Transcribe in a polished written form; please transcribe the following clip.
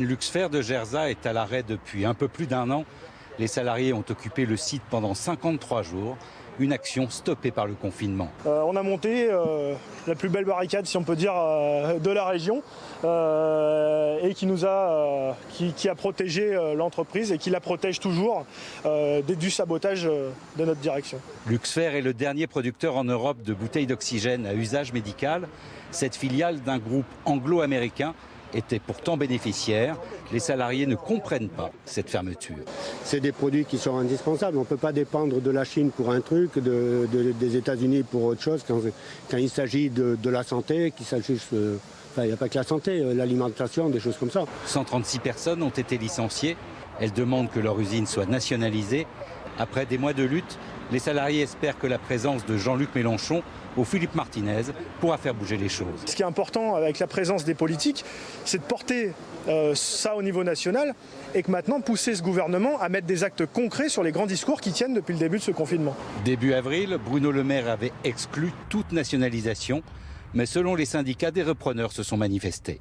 Luxfer de Gerza est à l'arrêt depuis un peu plus d'un an. Les salariés ont occupé le site pendant 53 jours. Une action stoppée par le confinement. On a monté la plus belle barricade, si on peut dire, de la région et qui a protégé l'entreprise et qui la protège toujours du sabotage de notre direction. Luxfer est le dernier producteur en Europe de bouteilles d'oxygène à usage médical. Cette filiale d'un groupe anglo-américain était pourtant bénéficiaire. Les salariés ne comprennent pas cette fermeture. C'est des produits qui sont indispensables. On ne peut pas dépendre de la Chine pour un truc, des États-Unis pour autre chose quand il s'agit de la santé, qu'il s'agisse... il n'y a pas que la santé, l'alimentation, des choses comme ça. 136 personnes ont été licenciées. Elles demandent que leur usine soit nationalisée. Après des mois de lutte, les salariés espèrent que la présence de Jean-Luc Mélenchon ou Philippe Martinez pourra faire bouger les choses. Ce qui est important avec la présence des politiques, c'est de porter ça au niveau national et que maintenant pousser ce gouvernement à mettre des actes concrets sur les grands discours qui tiennent depuis le début de ce confinement. Début avril, Bruno Le Maire avait exclu toute nationalisation, mais selon les syndicats, des repreneurs se sont manifestés.